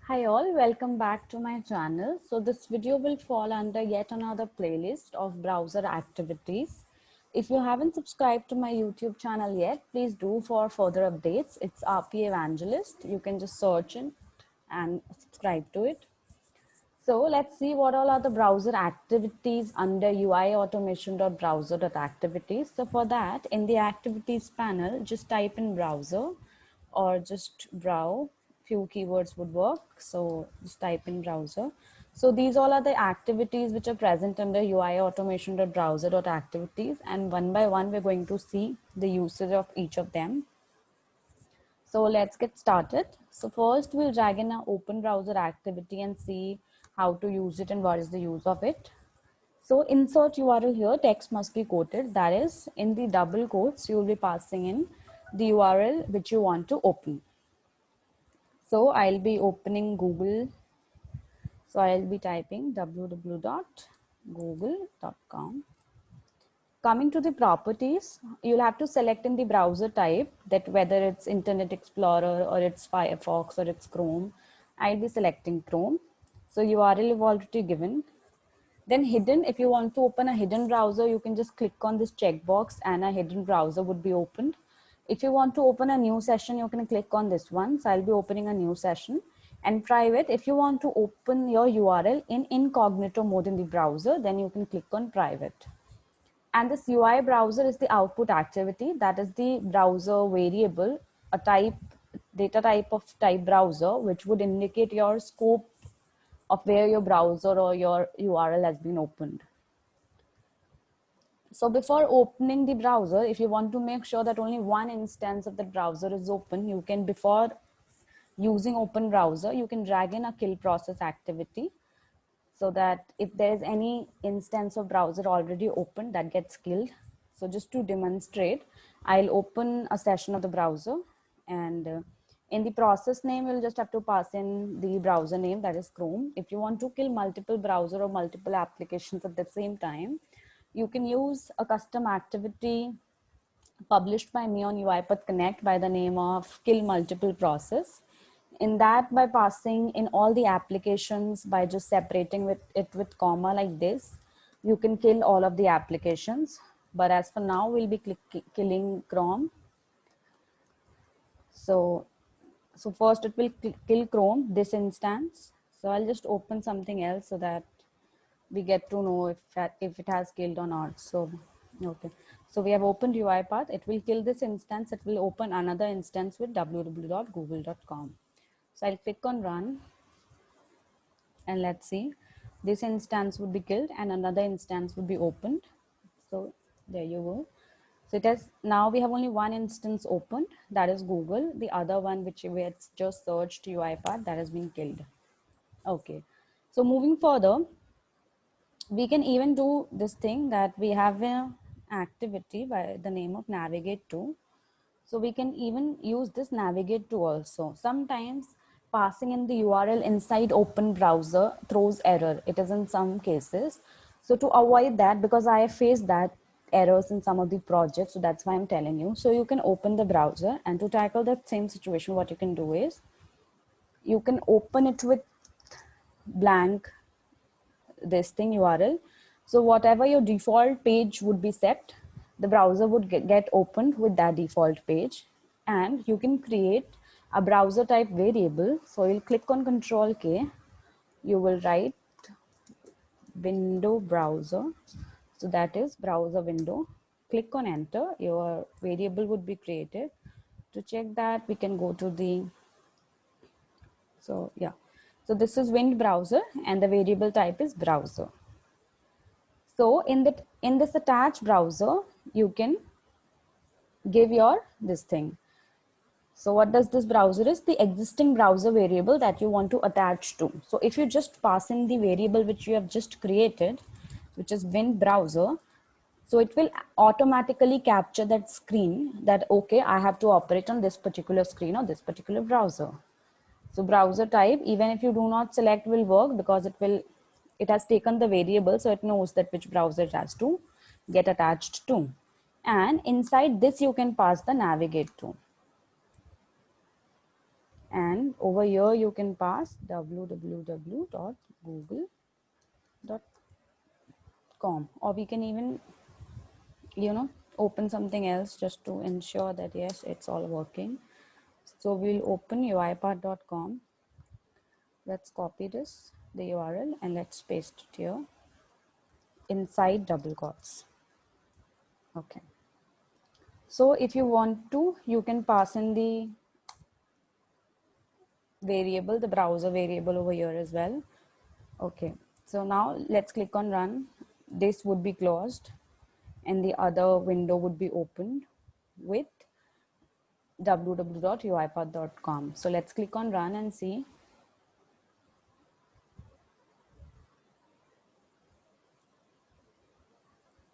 Hi all, welcome back to my channel. So this video will fall under yet another playlist of browser activities. If you haven't subscribed to my YouTube channel yet, please do for further updates. It's RP Evangelist. You can just search it and subscribe to it. So let's see what all are the browser activities under UI automation.browser.activities. So for that, in the activities panel, just type in browser or just brow. Few keywords would work. So just type in browser. So these all are the activities which are present under UI automation.browser.activities, and one by one we're going to see the usage of each of them. So let's get started. So first we'll drag in an open browser activity and see how to use it and what is the use of it. So insert URL here, text must be quoted. That is, in the double quotes, you will be passing in the URL which you want to open. So I'll be opening Google. So I'll be typing www.google.com. Coming to the properties, you'll have to select in the browser type that whether it's Internet Explorer or it's Firefox or it's Chrome. I'll be selecting Chrome. So URL you've already given. Then hidden, if you want to open a hidden browser, you can just click on this checkbox and a hidden browser would be opened. If you want to open a new session, you can click on this one. So I'll be opening a new session. And private, if you want to open your URL in incognito mode in the browser, then you can click on private. And this UI browser is the output activity. That is the browser variable, a type, data type of type browser, which would indicate your scope of where your browser or your URL has been opened. So before opening the browser, if you want to make sure that only one instance of the browser is open, you can, before using open browser, you can drag in a kill process activity, so that if there is any instance of browser already open, that gets killed. So just to demonstrate, I'll open a session of the browser, and in the process name, you'll just have to pass in the browser name, that is Chrome. If you want to kill multiple browser or multiple applications at the same time, you can use a custom activity published by me on UiPath Connect by the name of kill multiple process. In that, by passing in all the applications, by just separating it with comma like this, you can kill all of the applications. But as for now, we'll be killing Chrome. So first it will kill Chrome, this instance. So I'll just open something else so that we get to know if it has killed or not. So, okay. So we have opened UiPath. It will kill this instance. It will open another instance with www.google.com. So I'll click on run, and let's see. This instance would be killed and another instance would be opened. So there you go. So it has, now we have only one instance opened, that is Google. The other one which we had just searched UiPath, that has been killed. Okay. So moving further, we can even do this thing that we have an activity by the name of navigate to. So we can even use this navigate to also. Sometimes passing in the URL inside open browser throws error. It is in some cases. So to avoid that, because I have faced that errors in some of the projects, so that's why I'm telling you. So you can open the browser, and to tackle that same situation, what you can do is you can open it with blank this thing URL. So whatever your default page would be set, the browser would get opened with that default page, and you can create a browser type variable. So you'll click on Control K, you will write window browser. So that is browser window. Click on enter, your variable would be created. To check that, we can go to the, so yeah. So this is Wind browser and the variable type is browser. So in this attached browser, you can give your this thing. So what does this browser is? The existing browser variable that you want to attach to. So if you just pass in the variable which you have just created, which is Wind browser, so it will automatically capture that screen that, okay, I have to operate on this particular screen or this particular browser. So browser type, even if you do not select, will work because it has taken the variable, so it knows that which browser it has to get attached to. And inside this, you can pass the navigate to. And over here you can pass www.google.com, or we can even, open something else just to ensure that yes, it's all working. So we'll open uipath.com. Let's copy this, the URL, and let's paste it here inside double quotes. Okay. So if you want to, you can pass in the variable, the browser variable over here as well. Okay. So now let's click on run. This would be closed and the other window would be opened with www.uipath.com. So let's click on run and see.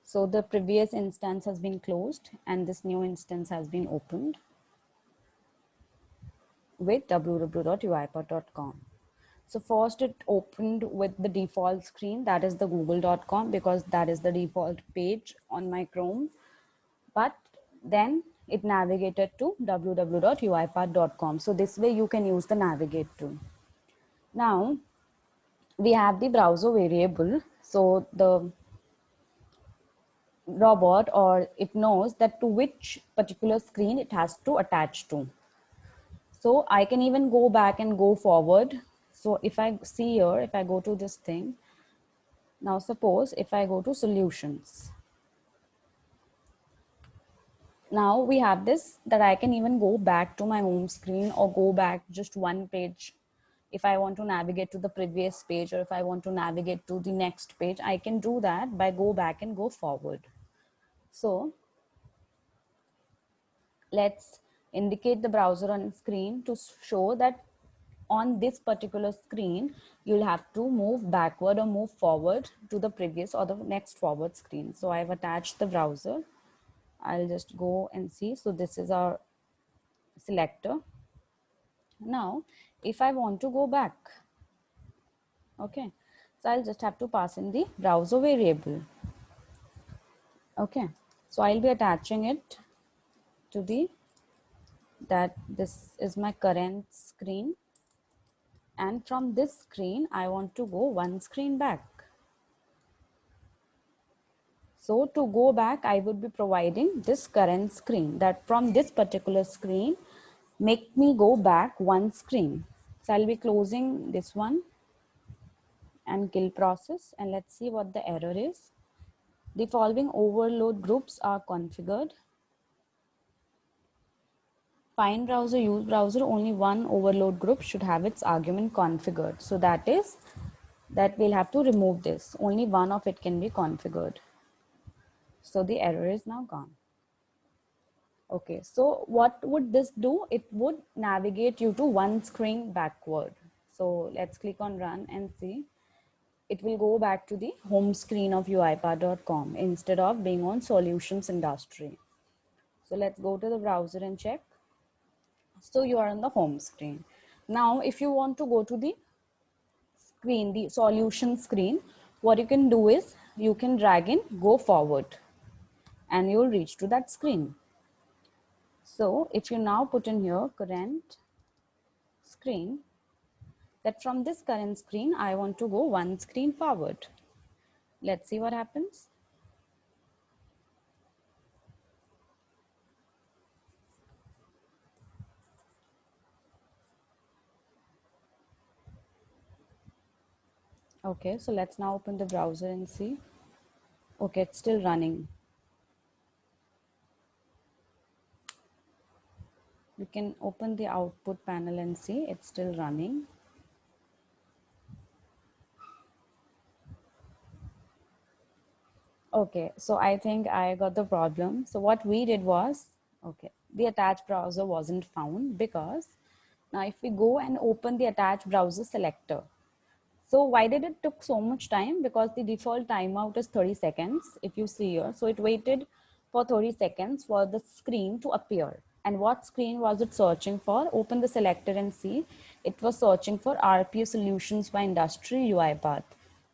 So the previous instance has been closed and this new instance has been opened with www.uipath.com. So first it opened with the default screen, that is the google.com, because that is the default page on my Chrome. But then it navigated to www.uipath.com. So this way you can use the navigate tool. Now we have the browser variable. So the robot, or it knows that to which particular screen it has to attach to. So I can even go back and go forward. So if I see here, if I go to this thing, now suppose if I go to solutions, now we have this that I can even go back to my home screen or go back just one page. If I want to navigate to the previous page, or if I want to navigate to the next page, I can do that by go back and go forward. So let's indicate the browser on screen to show that on this particular screen, you'll have to move backward or move forward to the previous or the next forward screen. So I've attached the browser. I'll just go and see. So this is our selector. Now, if I want to go back, okay, so I'll just have to pass in the browser variable. Okay, so I'll be attaching it to the, that this is my current screen. And from this screen, I want to go one screen back. So to go back, I would be providing this current screen, that from this particular screen, make me go back one screen. So I'll be closing this one and kill process, and let's see what the error is. The following overload groups are configured. Find browser, use browser, only one overload group should have its argument configured. So that is that we'll have to remove this. Only one of it can be configured. So the error is now gone. Okay, so what would this do? It would navigate you to one screen backward. So let's click on run and see. It will go back to the home screen of uipath.com instead of being on solutions industry. So let's go to the browser and check. So you are on the home screen. Now, if you want to go to the screen, the solution screen, what you can do is you can drag in, go forward, and you'll reach to that screen. So if you now put in here current screen, that from this current screen, I want to go one screen forward. Let's see what happens. Okay, so let's now open the browser and see. Okay, it's still running. You can open the output panel and see it's still running. Okay, so I think I got the problem. So what we did was, okay, the attached browser wasn't found because now if we go and open the attached browser selector. So why did it took so much time? Because the default timeout is 30 seconds, if you see here. So it waited for 30 seconds for the screen to appear. And what screen was it searching for? Open the selector and see. It was searching for RPU Solutions by Industry UiPath,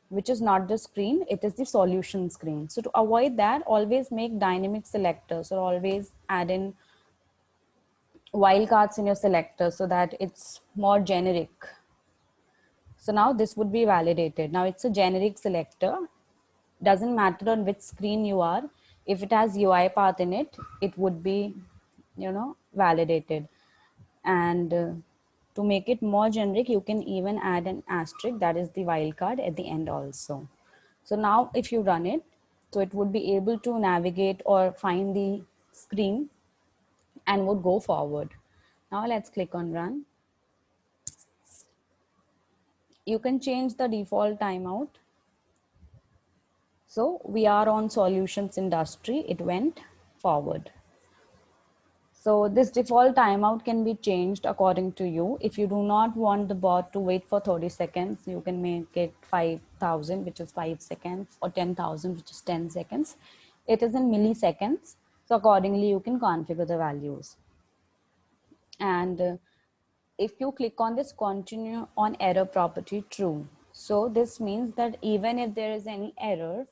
which is not the screen, it is the solution screen. So to avoid that, always make dynamic selectors, or always add in wildcards in your selector so that it's more generic. So now this would be validated. Now it's a generic selector. Doesn't matter on which screen you are. If it has UiPath in it, it would be, validated. And to make it more generic, you can even add an asterisk, that is the wildcard, at the end also. So now if you run it, so it would be able to navigate or find the screen and would go forward. Now let's click on run. You can change the default timeout. So we are on solutions industry, it went forward. So this default timeout can be changed according to you. If you do not want the bot to wait for 30 seconds, you can make it 5,000, which is 5 seconds, or 10,000, which is 10 seconds. It is in milliseconds. So accordingly, you can configure the values. And if you click on this continue on error property true. So this means that even if there is any error,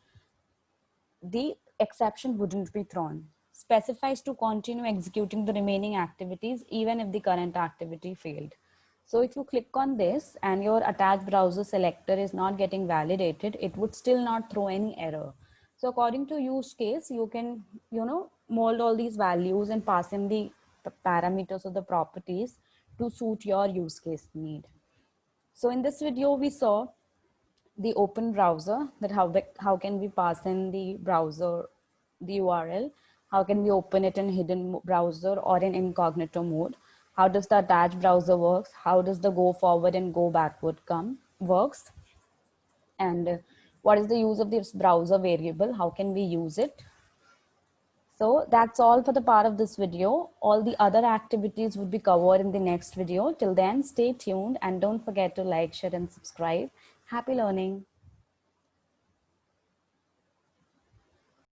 the exception wouldn't be thrown. Specifies to continue executing the remaining activities even if the current activity failed. So if you click on this and your attached browser selector is not getting validated, it would still not throw any error. So according to use case, you can, mold all these values and pass in the parameters or the properties to suit your use case need. So in this video, we saw the open browser, that how can we pass in the browser, the URL, how can we open it in hidden browser or in incognito mode, how does the attached browser works, how does the go forward and go backward come works, and what is the use of this browser variable, how can we use it. So that's all for the part of this video. All the other activities would be covered in the next video. Till then, stay tuned and don't forget to like, share and subscribe. Happy learning.